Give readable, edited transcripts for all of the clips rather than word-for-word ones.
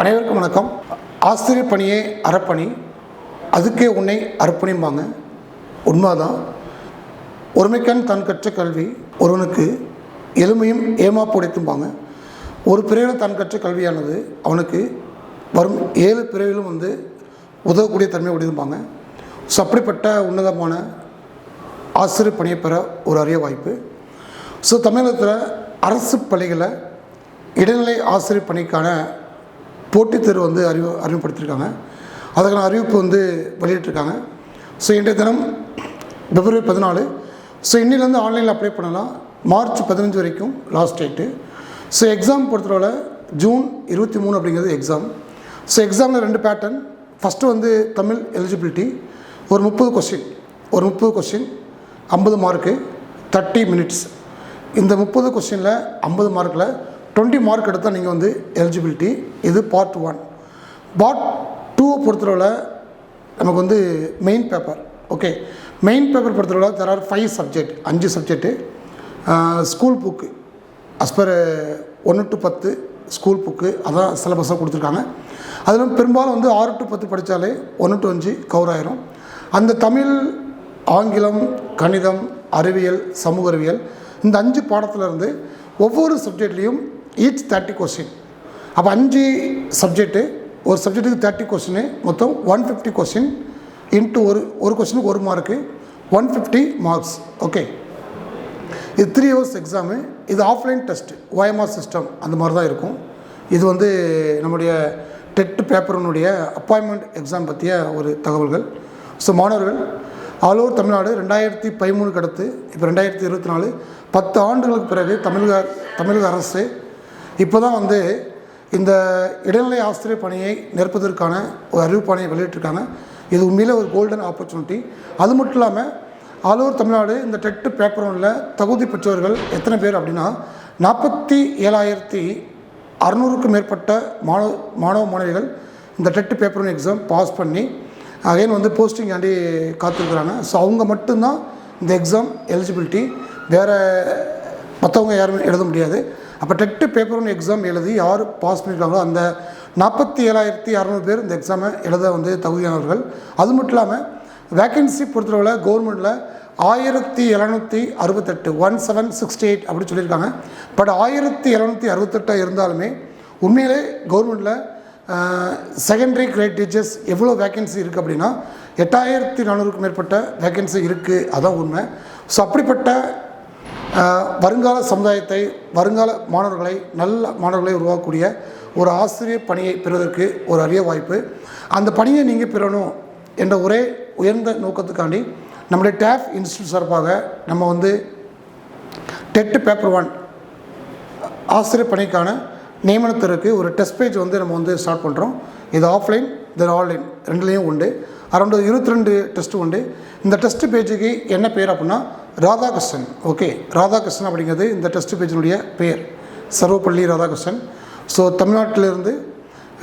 அனைவருக்கும் வணக்கம். ஆசிரியர் பணியே அறப்பணி, அதுக்கே உன்னை அர்ப்பணிம்பாங்க. உண்மைதான். ஒருமைக்கண் தன் கற்ற கல்வி ஒருவனுக்கு எளிமையும் ஏமாப்பு உடைத்தும்பாங்க. ஒரு பிறவியில் தான் கற்ற கல்வியானது அவனுக்கு வரும் 7 பிறவிலும் உதவக்கூடிய தன்மை உடைத்தும்பாங்க. ஸோ அப்படிப்பட்ட உன்னதமான ஆசிரியர் பணியை பெற ஒரு அரிய வாய்ப்பு. ஸோ தமிழகத்தில் அரசு பள்ளிகளில் இடைநிலை ஆசிரியர் பணிக்கான போட்டித் தேர்வு அறிமுகப்படுத்தியிருக்காங்க. அதுக்கான அறிவிப்பு வெளியிட்டிருக்காங்க. ஸோ இன்றைய தினம் February 14. ஸோ இன்னிலேருந்து ஆன்லைனில் அப்ளை பண்ணலாம். March 15 வரைக்கும் லாஸ்ட் டேட்டு. ஸோ எக்ஸாம் பொறுத்தவரை June 23 அப்படிங்கிறது எக்ஸாம். ஸோ எக்ஸாமில் 2 பேட்டர்ன். ஃபஸ்ட்டு தமிழ் எலிஜிபிலிட்டி, ஒரு 30 கொஸ்டின் 50 மார்க்கு 30 மினிட்ஸ். இந்த 30 கொஸ்டினில் 50 மார்க்கில் 20 மார்க் எடுத்தால் நீங்கள் எலிஜிபிலிட்டி. இது பார்ட் 1. பார்ட் 2 பொறுத்தவரை நமக்கு main paper. Okay, main paper பொறுத்தவரை there are 5 subject, 5 subject. School book as per 1 to 10 school book அதான் சிலபஸாக கொடுத்துருக்காங்க. அதில் பெரும்பாலும் 6 to 10 படித்தாலே 1 to 5 கவர் ஆயிரும். அந்த தமிழ், ஆங்கிலம், கணிதம், அறிவியல், சமூக அறிவியல் இந்த 5 பாடத்திலிருந்து ஒவ்வொரு சப்ஜெக்ட்லேயும் ஈச் 30 கொஸ்டின். அப்போ 5 சப்ஜெக்ட்டு, ஒரு சப்ஜெக்ட்டுக்கு 30 கொஸ்டின், மொத்தம் 150 கொஸ்டின் இன்ட்டு ஒரு கொஸ்டினுக்கு 1 மார்க்கு, 150 மார்க்ஸ். ஓகே, இது 3 hours எக்ஸாமு. இது ஆஃப்லைன் டெஸ்ட்டு, OMR சிஸ்டம் அந்த மாதிரி தான் இருக்கும். இது நம்முடைய டெட் பேப்பருனுடைய அப்பாயின்மெண்ட் எக்ஸாம் பற்றிய ஒரு தகவல்கள். ஸோ மாணவர்கள் ஆல் ஓவர் தமிழ்நாடு 2013 அடுத்து இப்போ 2024 10 ஆண்டுகளுக்கு பிறகு தமிழக அரசு இப்போ தான் இந்த இடைநிலை ஆசிரியர் பணியை நிரப்புவதற்கான ஒரு அறிவிப்பாணையை வெளியிட்டிருக்காங்க. இது உண்மையிலே ஒரு கோல்டன் ஆப்பர்ச்சுனிட்டி. அது மட்டும் இல்லாமல் ஆல் ஓவர் தமிழ்நாடு இந்த டெட் பேப்பர் 1ல் தகுதி பெற்றவர்கள் எத்தனை பேர் அப்படின்னா 47,600க்கும் மேற்பட்ட மாணவ மாணவிகள் இந்த டெட் பேப்பர் 1 எக்ஸாம் பாஸ் பண்ணி அகைன் போஸ்டிங் ஆண்டி காத்திருக்கிறாங்க. ஸோ அவங்க மட்டும்தான் இந்த எக்ஸாம் எலிஜிபிலிட்டி, வேறு மற்றவங்க யாருமே எழுத முடியாது. அப்போ டெட்டு பேப்பர் 1 எக்ஸாம் எழுதி யார் பாஸ் பண்ணியிருக்காங்களோ அந்த 47,600 பேர் இந்த எக்ஸாமை எழுத தகுதியானவர்கள். அது மட்டும் இல்லாமல் வேக்கன்சி பொறுத்தளவில் கவர்மெண்ட்டில் 1768 1768 அப்படி சொல்லியிருக்காங்க. பட் 1768 இருந்தாலுமே உண்மையிலே கவர்மெண்ட்டில் செகண்டரி கிரேட் டீச்சர்ஸ் எவ்வளோ வேக்கன்சி இருக்குது அப்படின்னா 8400க்கும் மேற்பட்ட வேக்கன்சி இருக்குது. அதுதான் உண்மை. ஸோ அப்படிப்பட்ட வருங்கால சமுதாயத்தை, வருங்கால மாணவர்களை, நல்ல மாணவர்களை உருவாக்கக்கூடிய ஒரு ஆசிரியர் பணியை பெறுவதற்கு ஒரு அரிய வாய்ப்பு. அந்த பணியை நீங்கள் பெறணும் என்ற ஒரே உயர்ந்த நோக்கத்துக்காண்டி நம்முடைய டேஃப் இன்ஸ்டியூட் சார்பாக நம்ம டெட் பேப்பர் 1 ஆசிரியர் பணிக்கான நியமனத்திற்கு ஒரு டெஸ்ட் பேஜ் நம்ம ஸ்டார்ட் பண்ணுறோம். இது ஆஃப்லைன் தென் ஆன்லைன் ரெண்டுலேயும் உண்டு. அரௌண்ட் 22 டெஸ்ட்டு உண்டு. இந்த டெஸ்ட் பேஜுக்கு என்ன பேர் அப்படின்னா ராதாகிருஷ்ணன். ஓகே, ராதாகிருஷ்ணன் அப்படிங்கிறது இந்த டெஸ்ட் பேஜினுடைய பெயர், சர்வப்பள்ளி ராதாகிருஷ்ணன். ஸோ தமிழ்நாட்டிலிருந்து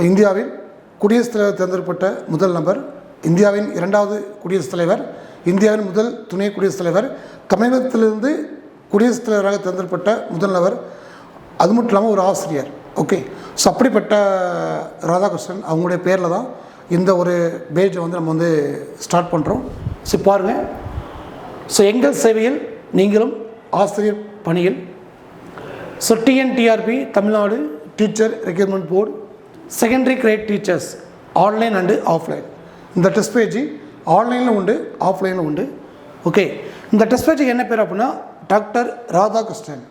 இந்தியாவில் குடியரசுத் தலைவர் தேர்ந்தெடுக்கப்பட்ட முதல் நபர், இந்தியாவின் 2வது குடியரசுத் தலைவர், இந்தியாவின் முதல் துணை குடியரசுத் தலைவர், தமிழகத்திலிருந்து குடியரசுத் தலைவராக தேர்ந்தெடுக்கப்பட்ட முதல் நபர், அது மட்டும் இல்லாமல் ஒரு ஆசிரியர். ஓகே, ஸோ அப்படிப்பட்ட ராதாகிருஷ்ணன் அவங்களுடைய பேரில் தான் இந்த ஒரு பேஜை நம்ம ஸ்டார்ட் பண்ணுறோம். ஸோ பாருங்கள். ஸோ எங்கள் சேவையில் நீங்களும் ஆசிரியர் பணியில். So TNTRB Tamil Nadu teacher recruitment board secondary great teachers online and offline. இந்த டெஸ்ட் பேஜ் ஆன்லைனில் உண்டு, ஆஃப்லைனில் உண்டு. ஓகே, இந்த டெஸ்ட் பேஜுக்கு என்ன பேர் அப்படின்னா doctor Radhakrishnan.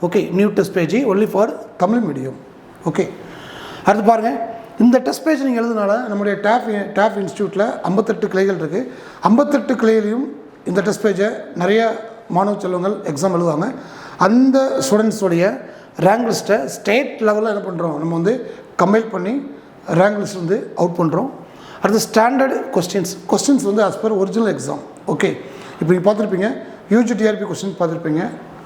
Okay, new test page only for Tamil medium. Okay, அடுத்து பாருங்கள். இந்த டெஸ்ட் பேஜ் நீங்கள் எழுதுனால நம்முடைய டேஃப் இன்ஸ்டியூட்டில் 58 கிளைகள் இருக்குது. 58 கிளையிலையும் இந்த டெஸ்ட் பேஜை நிறைய மாணவ செல்வங்கள் எக்ஸாம் எழுதுவாங்க. அந்த ஸ்டூடெண்ட்ஸோடைய ரேங்க் லிஸ்ட்டை ஸ்டேட் லெவலில் என்ன பண்ணுறோம், நம்ம கம்பைல் பண்ணி ரேங்க் லிஸ்ட் அவுட் பண்ணுறோம். அடுத்து standard questions as per original exam. Okay, இப்போ நீங்கள் பார்த்துருப்பீங்க UGTRP கொஸ்டின் பார்த்துருப்பீங்க,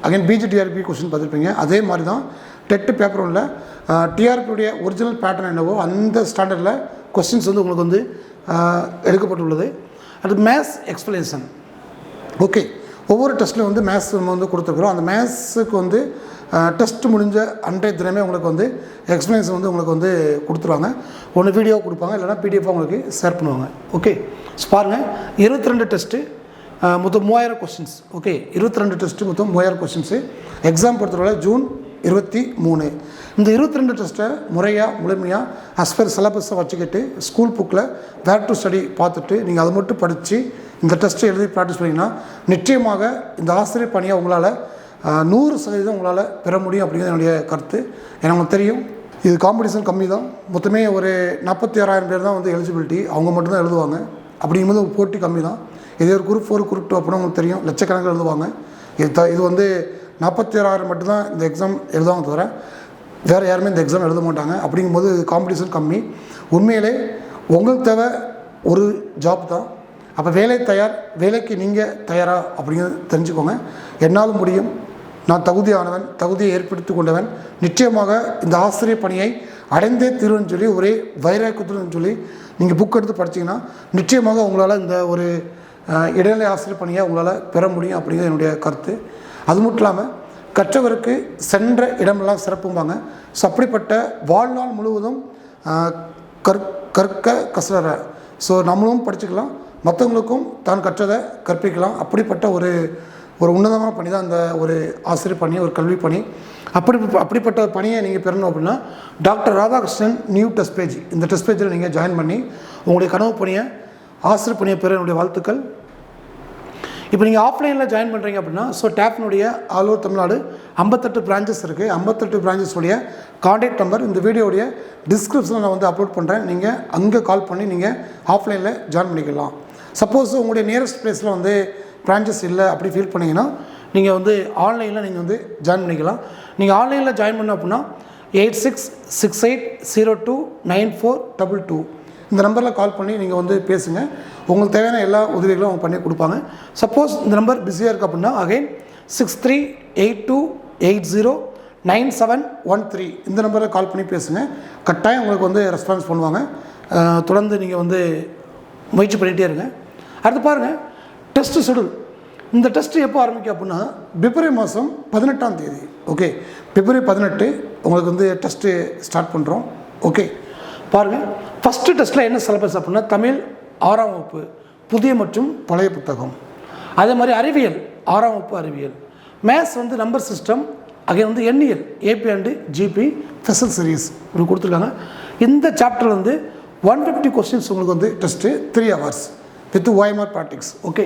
அகைன் BGTRP கொஸ்டின் பார்த்துருப்பீங்க. அதே மாதிரி தான் டெட்டு பேப்பர் 1ல் டிஆர்பியுடைய ஒரிஜினல் பேட்டர்ன் என்னவோ அந்த ஸ்டாண்டர்டில் கொஸ்டின்ஸ் உங்களுக்கு எடுக்கப்பட்டுள்ளது. அடுத்து மேத்ஸ் எக்ஸ்பிளனேஷன். ஓகே, ஒவ்வொரு டெஸ்ட்லையும் வந்து மேத்ஸ் நம்ம வந்து கொடுத்துருக்குறோம். அந்த மேத்ஸுக்கு வந்து டெஸ்ட் முடிஞ்ச அன்றைய தினமே உங்களுக்கு வந்து எக்ஸ்ப்ளனேஷன் வந்து உங்களுக்கு வந்து கொடுத்துருவாங்க. ஒன்று வீடியோ கொடுப்பாங்க, இல்லைனா பிடிஎஃபாக உங்களுக்கு ஷேர் பண்ணுவாங்க. ஓகே, பாருங்கள் 22 டெஸ்ட்டு, மொத்தம் 3000 கொஸ்டின்ஸ். ஓகே, 22 டெஸ்ட்டு, மொத்தம் 3000 கொஸ்டின்ஸு. எக்ஸாம் பொறுத்தவரை ஜூன் 23. இந்த 22 டெஸ்ட்டை முழுமையாக அஸ்பர் சிலபஸை வச்சுக்கிட்டு ஸ்கூல் புக்கில் வேர் டு ஸ்டடி பார்த்துட்டு நீங்கள் அதை மட்டும் படித்து இந்த டெஸ்ட்டை எழுதி ப்ராக்டிஸ் பண்ணிங்கன்னா நிச்சயமாக இந்த ஆசிரியர் பணியை உங்களால் 100% உங்களால் பெற முடியும் அப்படிங்கிறது என்னுடைய கருத்து. எனக்கு உங்களுக்கு தெரியும் இது காம்படிஷன் கம்மி தான். மொத்தமே ஒரு 46,000 பேர் தான் வந்து எலிஜிபிலிட்டி, அவங்க மட்டும்தான் எழுதுவாங்க. அப்படிங்கும்போது ஒரு போட்டி கம்மி தான். இதே ஒரு குரூப் 4 குரூப் 2 அப்படின்னா உங்களுக்கு தெரியும் லட்சக்கணக்கில் எழுதுவாங்க. இது வந்து 46,000 மட்டும்தான் இந்த எக்ஸாம் எழுதுவாங்க, தவிர வேறு யாருமே இந்த எக்ஸாம் எழுத மாட்டாங்க. அப்படிங்கும்போது காம்படிஷன் கம்மி. உண்மையிலே உங்களுக்கு தேவை ஒரு ஜாப் தான். அப்போ வேலைக்கு நீங்கள் தயாரா அப்படிங்கிறது தெரிஞ்சுக்கோங்க. என்னால் முடியும், நான் தகுதியானவன், தகுதியை ஏற்படுத்தி கொண்டவன், நிச்சயமாக இந்த ஆசிரியர் பணியை அடைந்தே தீர்வுன்னு சொல்லி ஒரே வைராக்கியத்துன்னு சொல்லி நீங்கள் புக் எடுத்து படிச்சிங்கன்னா நிச்சயமாக உங்களால் இந்த ஒரு இடைநிலை ஆசிரியர் பணியை உங்களால் பெற முடியும் அப்படிங்கிறது என்னுடைய கருத்து. அது மட்டும் இல்லாமல் கற்றவருக்கு சென்ற இடமெல்லாம் சிறப்பும்பாங்க. ஸோ அப்படிப்பட்ட வாழ்நாள் முழுவதும் கற்க கசற. ஸோ நம்மளும் படிச்சுக்கலாம், மற்றவங்களுக்கும் தான் கற்றதை கற்பிக்கலாம். அப்படிப்பட்ட ஒரு உன்னதமான பணி தான் இந்த ஒரு ஆசிரியர் பணி, ஒரு கல்வி பணி. அப்படிப்பட்ட பணியை நீங்கள் பெறணும் அப்படின்னா doctor Radhakrishnan new test page, இந்த டெஸ்ட் பேஜில் நீங்கள் ஜாயின் பண்ணி உங்களுடைய கனவு பணியை, ஆசிரியர் பணியை பெற என்னுடைய வாழ்த்துக்கள். இப்போ நீங்கள் ஆஃப்லைனில் ஜாயின் பண்ணுறீங்க அப்படின்னா டேப்னுடைய ஆல் ஓவர் தமிழ்நாடு 58 பிரான்ச்சஸ் இருக்குது. 58 பிரான்ச்சஸுடைய கான்டாக்ட் நம்பர் இந்த வீடியோடைய டிஸ்கிரிப்ஷனில் நான் வந்து அப்லோட் பண்ணுறேன். நீங்கள் அங்கே கால் பண்ணி நீங்கள் ஆஃப்லைனில் ஜாயின் பண்ணிக்கலாம். சப்போஸ் உங்களுடைய நியரஸ்ட் பிளேஸில் வந்து பிரான்ச்சஸ் இல்லை அப்படி ஃபீல் பண்ணிங்கன்னா நீங்கள் வந்து ஆன்லைனில் நீங்கள் வந்து ஜாயின் பண்ணிக்கலாம். நீங்கள் ஆன்லைனில் ஜாயின் பண்ண அப்படின்னா 8668029422 இந்த நம்பரில் கால் பண்ணி நீங்கள் வந்து பேசுங்க. உங்களுக்கு தேவையான எல்லா உதவிகளும் அவங்க பண்ணி கொடுப்பாங்க. சப்போஸ் இந்த நம்பர் பிஸியாக இருக்குது அப்படின்னா அகைன் 6382809713 இந்த நம்பரில் கால் பண்ணி பேசுங்க. கட்டாயம் உங்களுக்கு வந்து ரெஸ்பான்ஸ் பண்ணுவாங்க. தொடர்ந்து நீங்கள் வந்து முயற்சி பண்ணிகிட்டே இருங்க. அடுத்து பாருங்கள் டெஸ்ட்டு ஷெடியூல். இந்த டெஸ்ட்டு எப்போ ஆரம்பிக்கும் அப்படின்னா பிப்ரவரி மாதம் 18ஆம் தேதி. ஓகே, பிப்ரவரி 18 உங்களுக்கு வந்து டெஸ்ட்டு ஸ்டார்ட் பண்ணுறோம். ஓகே, பாருங்கள் ஃபஸ்ட்டு டெஸ்ட்டில் என்ன சிலபஸ் அப்படின்னா தமிழ் 6ஆம் வகுப்பு புதிய மற்றும் பழைய புத்தகம். அதே மாதிரி அறிவியல் 6ஆம் வகுப்பு அறிவியல். மேத்ஸ் வந்து நம்பர் சிஸ்டம், அங்கே வந்து எண்ணியல் AP and GP special series இப்படி கொடுத்துருக்காங்க. இந்த சாப்டர் வந்து 150 கொஸ்டின்ஸ் உங்களுக்கு வந்து test 3 hours with OMR practice. Okay,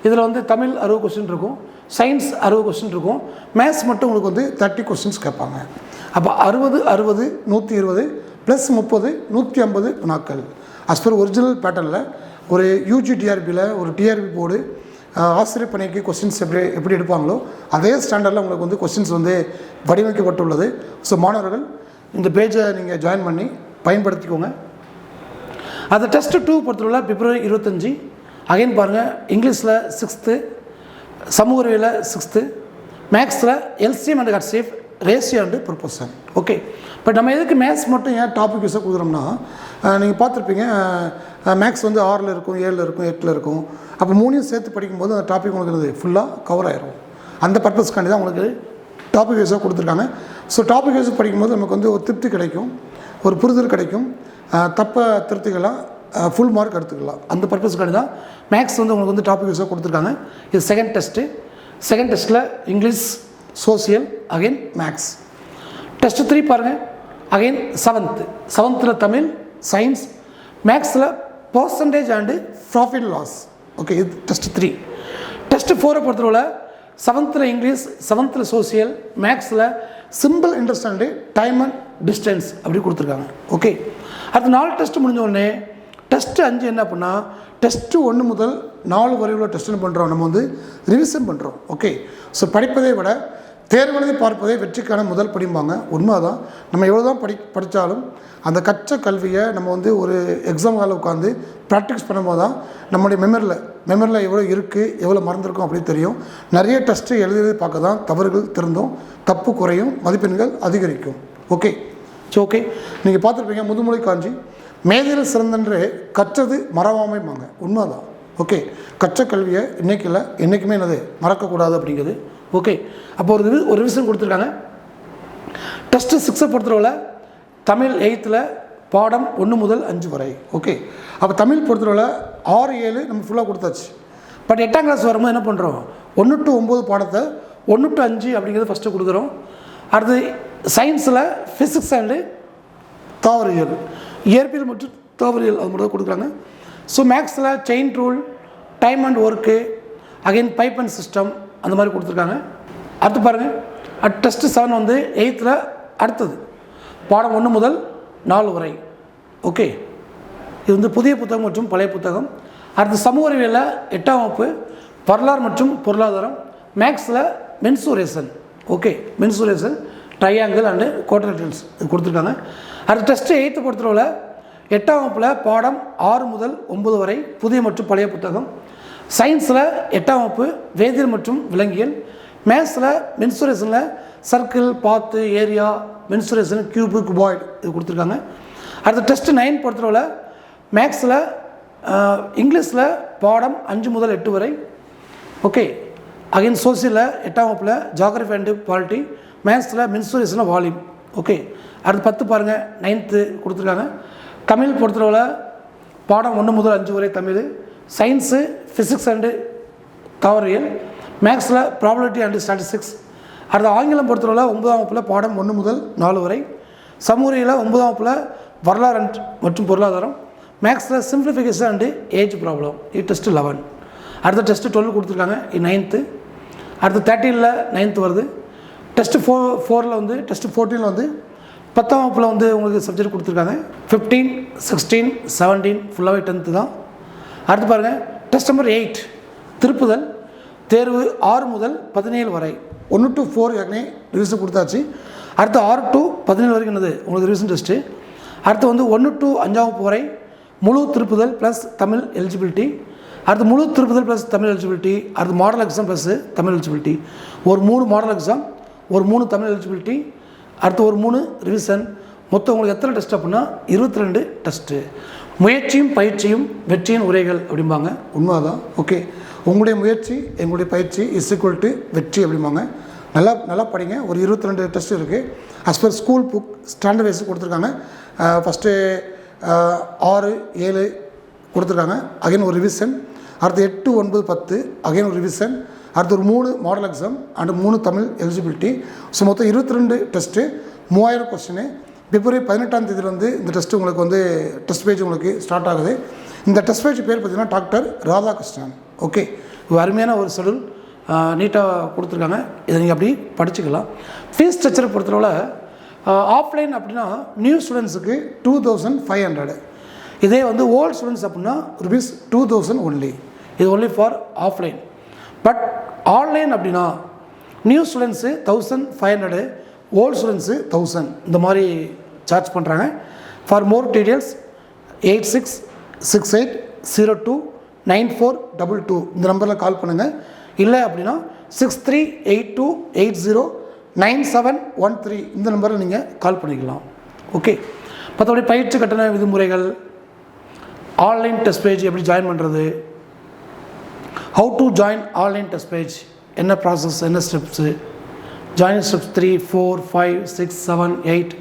இதில் வந்து தமிழ் 60 கொஸ்டின் இருக்கும், சயின்ஸ் 60 கொஸ்டின் இருக்கும், மேத்ஸ் மட்டும் உங்களுக்கு வந்து 30 கொஸ்டின்ஸ் கேட்பாங்க. அப்போ 60 60 120 ப்ளஸ் 30 150 வினாக்கள். அஸ் பர் ஒரிஜினல் பேட்டர்னில் ஒரு யூஜி டிஆர்பியில் ஒரு டிஆர்பி போர்டு ஆசிரியர் பணிக்கு கொஸ்டின்ஸ் எப்படி எடுப்பாங்களோ அதே ஸ்டாண்டர்டில் உங்களுக்கு வந்து கொஸ்டின்ஸ் வந்து வடிவமைக்கப்பட்டுள்ளது. ஸோ மாணவர்கள் இந்த பேஜை நீங்கள் ஜாயின் பண்ணி பயன்படுத்திக்கோங்க. அந்த டெஸ்ட்டு 2 பொறுத்தவரை பிப்ரவரி 25. அகைன் பாருங்கள் இங்கிலீஷில் 6th, சமூக அறிவியலில் 6th, மேக்ஸில் LCM and HCF ratio and proportion. Okay, but நம்ம எதுக்கு மேத்ஸ் மட்டும் ஏன் டாபிக் வைஸாக கொடுக்குறோம்னா நீங்கள் பார்த்துருப்பீங்க மேக்ஸ் வந்து 6ல் இருக்கும், 7ல் இருக்கும், 8ல் இருக்கும். அப்போ 3 சேர்த்து படிக்கும்போது அந்த டாபிக் உங்களுக்கு ஃபுல்லாக கவர் ஆகிரும். அந்த பர்பஸ்க்காண்டி தான் உங்களுக்கு டாபிக் வைஸாக கொடுத்துருக்காங்க. ஸோ டாபிக் வைஸாக படிக்கும்போது நமக்கு வந்து ஒரு திருப்தி கிடைக்கும், ஒரு புரிதல் கிடைக்கும். தப்பை திருத்திக்கலாம், ஃபுல் மார்க் எடுத்துக்கலாம். அந்த பர்பஸ்க்காண்டி தான் மேக்ஸ் வந்து உங்களுக்கு வந்து டாபிக் வைஸாக கொடுத்துருக்காங்க. இது செகண்ட் டெஸ்ட்டு. செகண்ட் டெஸ்ட்டில் English, social, again maths. Test 3 பாருங்கள், அகைன் 7th தமிழ், சயின்ஸ், மேக்ஸில் percentage and profit loss. Okay, இது டெஸ்ட்டு 3. டெஸ்ட்டு 4 பொறுத்தவரை 7th இங்கிலீஷ், 7th சோசியல், மேக்ஸில் simple interest and time and distance அப்படி கொடுத்துருக்காங்க. ஓகே, அடுத்து 4 டெஸ்ட்டு முடிஞ்ச உடனே டெஸ்ட்டு 5 என்ன அப்படின்னா டெஸ்ட்டு 1 முதல் 4 வரை உள்ள டெஸ்ட் என்ன பண்ணுறோம், நம்ம வந்து ரிவிஷன் பண்ணுறோம். ஓகே, ஸோ படிப்பதை விட தேர்வெழுதி பார்ப்பதே வெற்றிக்கான முதல் படிம்பாங்க. உண்மை தான். நம்ம எவ்வளோ தான் படித்தாலும் அந்த கற்ற கல்வியை நம்ம வந்து ஒரு எக்ஸாம் ஹாலில் உட்காந்து ப்ராக்டிஸ் பண்ணும்போது தான் நம்முடைய மெமரியில் எவ்வளோ இருக்குது, எவ்வளோ மறந்துருக்கும் அப்படின்னு தெரியும். நிறைய டெஸ்ட்டு எழுதி பார்க்க தான் தவறுகள் திருந்தும், தப்பு குறையும், மதிப்பெண்கள் அதிகரிக்கும். ஓகே, ஸோ ஓகே, நீங்கள் பார்த்துருப்பீங்க முதுமொழி காஞ்சி மேதையில் சிறந்தன்று கற்றது மறவாமைம்பாங்க. உண்மை தான். ஓகே, கற்ற கல்வியை இன்றைக்கி இல்லை என்றைக்குமே என்னது மறக்கக்கூடாது அப்படிங்கிறது. ஓகே, அப்போ ஒரு ரிவிஷன் கொடுத்துருக்காங்க. டெஸ்ட்டு 6 பொறுத்தளவில் தமிழ் 8th பாடம் 1 முதல் 5 வரை. ஓகே, அப்போ தமிழ் பொறுத்தளவில் 6, 7 நம்ம ஃபுல்லாக கொடுத்தாச்சு. பட் 8ஆம் கிளாஸ் வரும்போது என்ன பண்ணுறோம், 1 to 9 பாடத்தை 1 to 5 அப்படிங்கிறது ஃபஸ்ட்டு கொடுக்குறோம். அடுத்து சயின்ஸில் ஃபிசிக்ஸ் அண்டு தாவரியல், இயற்பியல் மற்றும் தாவரியல் அது மட்டும் தான் கொடுக்குறாங்க. ஸோ மேக்ஸில் chain rule, time and work, again pipe and system அந்த மாதிரி கொடுத்துருக்காங்க. அடுத்து பாருங்கள், டெஸ்ட்டு 7 வந்து 8th அடுத்தது பாடம் 1 முதல் 4 வரை. ஓகே, இது வந்து புதிய புத்தகம் மற்றும் பழைய புத்தகம். அடுத்து சமூக அறிவியலில் 8ஆம் வகுப்பு வரலாறு மற்றும் பொருளாதாரம், மேக்ஸில் மென்சூரேஷன். ஓகே, மென்சூரேஷன், ட்ரையாங்கிள் அண்டு குவாட்ரிலேட்டரல்ஸ் இது கொடுத்துருக்காங்க. அடுத்து டெஸ்ட்டு 8th பொறுத்தளவில் 8ஆம் வகுப்பில் பாடம் 6 முதல் 9 வரை புதிய மற்றும் பழைய புத்தகம். சயின்ஸில் 8ஆம் வகுப்பு வேதியியல் மற்றும் விலங்கியல், மேத்ஸில் மென்சுரேஷனில் சர்க்கிள், பாத்து, ஏரியா, மென்சுரேஷன், கியூபு, குபாய்டு இது கொடுத்துருக்காங்க. அடுத்த டெஸ்ட்டு 9 பொறுத்தளவில் மேக்ஸில் இங்கிலீஷில் பாடம் 5 முதல் 8 வரை. ஓகே, அகைன் சோசியலில் 8ஆம் வகுப்பில் ஜாகிரஃபி அண்டு பாலிட்டி, மேத்ஸில் மென்சுரேஷனில் வால்யூம். ஓகே, அடுத்து 10 பாருங்கள், 9th கொடுத்துருக்காங்க. தமிழ் பொறுத்தளவில் பாடம் 1 முதல் 5 வரை தமிழ், சயின்ஸு ஃபிசிக்ஸ் அண்டு தாவரியல், மேக்ஸில் ப்ராபபிலிட்டி அண்டு ஸ்டாட்டிஸ்டிக்ஸ். அடுத்த ஆங்கிலம் பொறுத்தளவில் 9ஆம் வகுப்பில் பாடம் 1 முதல் 4 வரை, சமூகத்தில் 9ஆம் வகுப்பில் வரலாறு மற்றும் பொருளாதாரம், மேக்ஸில் சிம்பிளிஃபிகேஷன் அண்டு ஏஜ் ப்ராப்ளம். இது டெஸ்ட்டு 11. அடுத்த டெஸ்ட்டு 12 கொடுத்துருக்காங்க, இது 9th. அடுத்த 13ல் 9th வருது. டெஸ்ட்டு 4ல் வந்து டெஸ்ட்டு 14ல் வந்து 10ஆம் வகுப்பில் வந்து உங்களுக்கு சப்ஜெக்ட் கொடுத்துருக்காங்க. 15, 16, 17 ஃபுல்லாகவே 10th தான். அடுத்து பாருங்கள், டெஸ்ட் நம்பர் 8 திருப்புதல் தேர்வு 6 முதல் 17 வரை. 1 to 4 ஏற்கனவே ரிவிஷன் கொடுத்தாச்சு. அடுத்து 6 to 17 வரைக்கும் என்னது உங்களுக்கு ரிவிஷன் டெஸ்ட்டு. அடுத்து வந்து 1 to 5ஆம் வகுப்பு வரை முழு திருப்புதல் ப்ளஸ் தமிழ் எலிஜிபிலிட்டி. அடுத்து முழு திருப்புதல் ப்ளஸ் தமிழ் எலிஜிபிலிட்டி. அடுத்து model exam plus Tamil eligibility. ஒரு 3 மாடல் எக்ஸாம், ஒரு 3 தமிழ் எலிஜிபிலிட்டி, அடுத்து ஒரு 3 ரிவிஷன். மொத்தம் உங்களுக்கு எத்தனை டெஸ்ட் அப்படின்னா 22 டெஸ்ட்டு. முயற்சியும் பயிற்சியும் வெற்றியின் உரைகள் அப்படிம்பாங்க. உண்மைதான். ஓகே, உங்களுடைய முயற்சி எங்களுடைய பயிற்சி = வெற்றி அப்படிம்பாங்க. நல்லா படிங்க. ஒரு 22 டெஸ்ட் இருக்குது. As per school book standard wise கொடுத்துருக்காங்க. ஃபஸ்ட்டு 6, 7 கொடுத்துருக்காங்க. அகைன் ஒரு ரிவிஷன். அடுத்து 8, 9, 10 அகைன் ஒரு ரிவிஷன். அடுத்து ஒரு 3 model exam and 3 Tamil eligibility. So மொத்தம் 22 டெஸ்ட்டு, 3000 கொஸ்டின். பிப்ரவரி 18ஆம் தேதியிலேருந்து இந்த டெஸ்ட்டு உங்களுக்கு வந்து டெஸ்ட் பேஜ் உங்களுக்கு ஸ்டார்ட் ஆகுது. இந்த டெஸ்ட் பேஜ் பேர் பார்த்திங்கன்னா டாக்டர் ராதாகிருஷ்ணன். ஓகே, அருமையான ஒரு ஷெடியூல் நீட்டாக கொடுத்துருக்காங்க. இதை நீங்கள் அப்படி படிச்சுக்கலாம். ஃபீஸ் ஸ்ட்ரக்சரை பொறுத்தளவில் ஆஃப்லைன் அப்படின்னா நியூ ஸ்டூடெண்ட்ஸுக்கு 2500. இதே வந்து ஓல்டு ஸ்டூடெண்ட்ஸ் அப்படின்னா ₹2000 ஒன்லி. இது only for offline. But online அப்படின்னா நியூ ஸ்டூடெண்ட்ஸு 1500, ஓல்டு ஸ்டூடெண்ட்ஸு 1000 இந்த மாதிரி சார்ஜ் பண்ணுறாங்க. ஃபார் மோர் டீட்டெயில்ஸ் 8668029422 இந்த நம்பரில் கால் பண்ணுங்கள். இல்லை அப்படின்னா 6382809713 இந்த நம்பரில் நீங்கள் கால் பண்ணிக்கலாம். ஓகே, மற்றபடி பயிற்சி கட்டண விதிமுறைகள், ஆன்லைன் டெஸ்ட் பேஜ் எப்படி ஜாயின் பண்ணுறது, how to join online test page, என்ன ப்ராசஸ், என்ன ஸ்டெப்ஸு, ஜாயினிங் ஸ்டெப்ஸ் 3, 4, 5, 6, 7, 8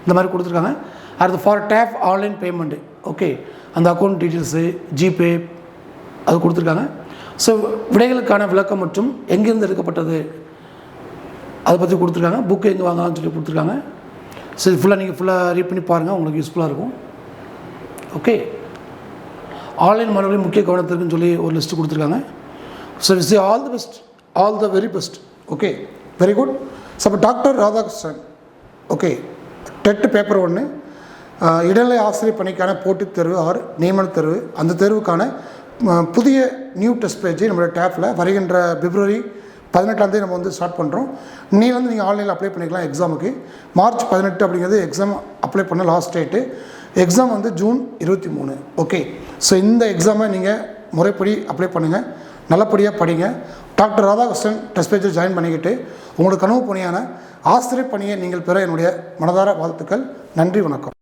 இந்த மாதிரி கொடுத்துருக்காங்க. அடுத்து for tap online payment. Okay, அந்த அக்கௌண்ட் டீட்டெயில்ஸு, ஜிபே அது கொடுத்துருக்காங்க. ஸோ விடைகளுக்கான விளக்கம் மற்றும் எங்கேருந்து எடுக்கப்பட்டது அதை பற்றி கொடுத்துருக்காங்க. புக்கு எங்கே வாங்கலாம்னு சொல்லி கொடுத்துருக்காங்க. ஸோ இது ஃபுல்லாக நீங்கள் ரீட் பண்ணி பாருங்கள், உங்களுக்கு யூஸ்ஃபுல்லாக இருக்கும். ஓகே, ஆன்லைன் மறுபடியும் முக்கிய கவனத்திற்குன்னு சொல்லி ஒரு லிஸ்ட்டு கொடுத்துருக்காங்க. So we say all the best, all the very best. Okay, very good. So அப்போ doctor Radhakrishnan. Okay, TET paper 1, இடைநிலை ஆசிரியர் பணிக்கான போட்டித் தேர்வு ஆர் நியமன தேர்வு, அந்த தேர்வுக்கான புதிய நியூ டெஸ்ட் பேஜ் நம்மளோட டேப்பில் வருகின்ற பிப்ரவரி 18ஆம் தேதி நம்ம வந்து ஸ்டார்ட் பண்ணுறோம். இன்னைக்கு வந்து நீங்கள் ஆன்லைனில் அப்ளை பண்ணிக்கலாம் எக்ஸாமுக்கு. மார்ச் 18 அப்படிங்கிறது எக்ஸாம் அப்ளை பண்ண லாஸ்ட் டேட்டு. எக்ஸாம் வந்து ஜூன் 23. ஓகே, ஸோ இந்த எக்ஸாமை நீங்கள் முறைப்படி அப்ளை பண்ணுங்கள், நல்லபடியாக படிங்க. டாக்டர் ராதாகிருஷ்ணன் டெஸ்ட் பேஜில் ஜாயின் பண்ணிக்கிட்டு உங்களோட கனவு பணியான ஆசிரியர் பணியை நீங்கள் பெற என்னுடைய மனதார வாழ்த்துக்கள். நன்றி, வணக்கம்.